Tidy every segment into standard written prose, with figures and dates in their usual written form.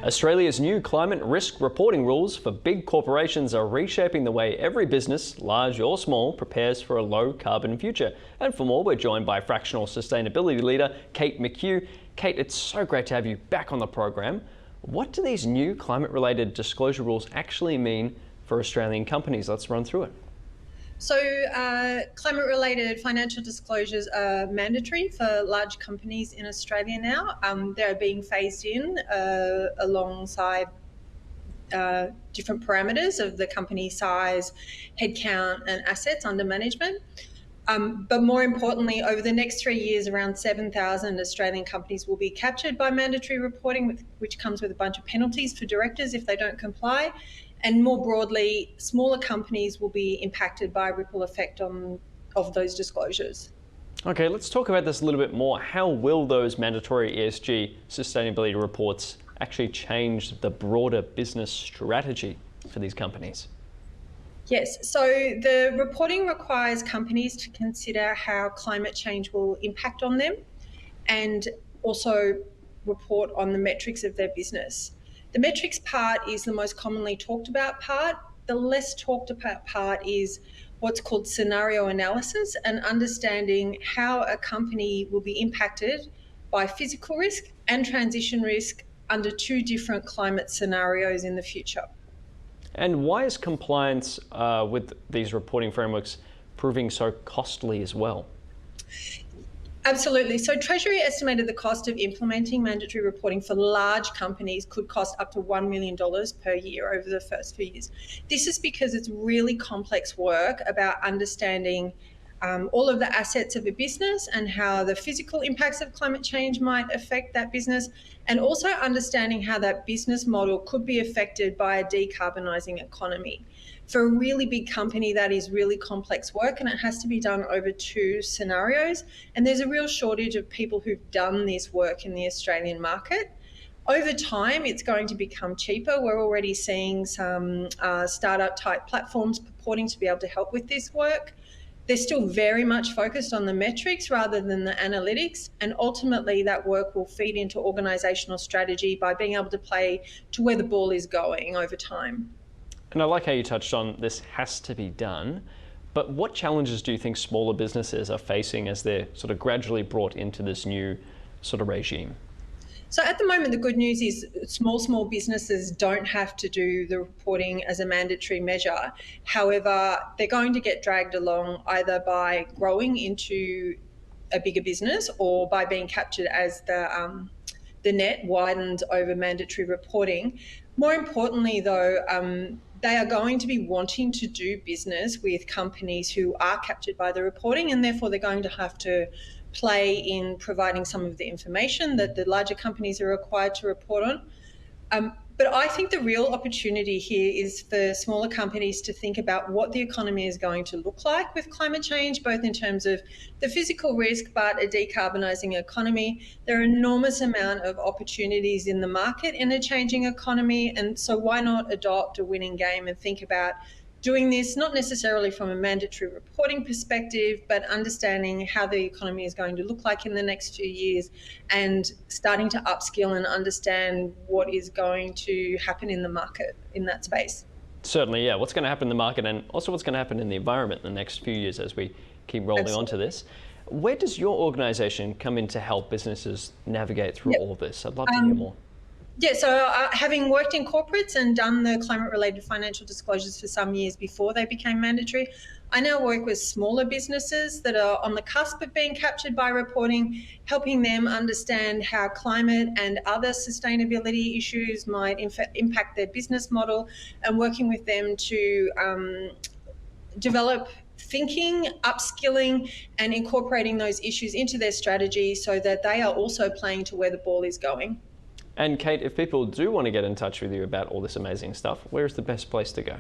Australia's new climate risk reporting rules for big corporations are reshaping the way every business, large or small, prepares for a low carbon future. And for more, we're joined by fractional sustainability leader Kate McHugh. Kate, it's so great to have you back on the program. What do these new climate related disclosure rules actually mean for Australian companies? Let's run through it. So climate-related financial disclosures are mandatory for large companies in Australia now. They're being phased in alongside different parameters of the company size, headcount and assets under management. But more importantly, over the next 3 years, around 7,000 Australian companies will be captured by mandatory reporting, which comes with a bunch of penalties for directors if they don't comply. And more broadly, smaller companies will be impacted by a ripple effect of those disclosures. Okay, let's talk about this a little bit more. How will those mandatory ESG sustainability reports actually change the broader business strategy for these companies? Yes, so the reporting requires companies to consider how climate change will impact on them and also report on the metrics of their business. The metrics part is the most commonly talked about part. The less talked about part is what's called scenario analysis and understanding how a company will be impacted by physical risk and transition risk under two different climate scenarios in the future. And why is compliance with these reporting frameworks proving so costly as well? Absolutely. So Treasury estimated the cost of implementing mandatory reporting for large companies could cost up to $1 million per year over the first few years. This is because it's really complex work about understanding all of the assets of a business and how the physical impacts of climate change might affect that business, and also understanding how that business model could be affected by a decarbonising economy. For a really big company, that is really complex work, and it has to be done over two scenarios. And there's a real shortage of people who've done this work in the Australian market. Over time, it's going to become cheaper. We're already seeing some startup type platforms purporting to be able to help with this work. They're still very much focused on the metrics rather than the analytics, and ultimately that work will feed into organisational strategy by being able to play to where the ball is going over time. And I like how you touched on this has to be done, but what challenges do you think smaller businesses are facing as they're sort of gradually brought into this new sort of regime? So at the moment, the good news is small businesses don't have to do the reporting as a mandatory measure. However, they're going to get dragged along either by growing into a bigger business or by being captured as the net widens over mandatory reporting. More importantly, though, they are going to be wanting to do business with companies who are captured by the reporting, and therefore they're going to have to play in providing some of the information that the larger companies are required to report on. But I think the real opportunity here is for smaller companies to think about what the economy is going to look like with climate change, both in terms of the physical risk, but a decarbonising economy. There are an enormous amount of opportunities in the market in a changing economy. And so why not adopt a winning game and think about doing this, not necessarily from a mandatory reporting perspective, but understanding how the economy is going to look like in the next few years and starting to upskill and understand what is going to happen in the market in that space. Certainly, yeah. What's going to happen in the market and also what's going to happen in the environment in the next few years as we keep rolling onto this. Where does your organisation come in to help businesses navigate through all of this? I'd love to hear more. Yeah, so having worked in corporates and done the climate-related financial disclosures for some years before they became mandatory, I now work with smaller businesses that are on the cusp of being captured by reporting, helping them understand how climate and other sustainability issues might impact their business model, and working with them to develop thinking, upskilling, and incorporating those issues into their strategy so that they are also playing to where the ball is going. And Kate, if people do want to get in touch with you about all this amazing stuff, where's the best place to go?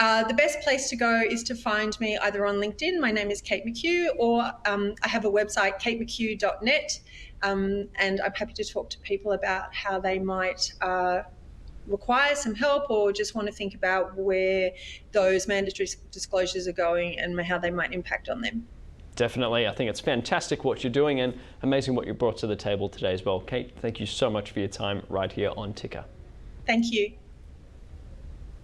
The best place to go is to find me either on LinkedIn, my name is Kate McHugh, or I have a website, katemchugh.net, and I'm happy to talk to people about how they might require some help or just want to think about where those mandatory disclosures are going and how they might impact on them. Definitely. I think it's fantastic what you're doing and amazing what you brought to the table today as well. Kate, thank you so much for your time right here on Ticker. Thank you.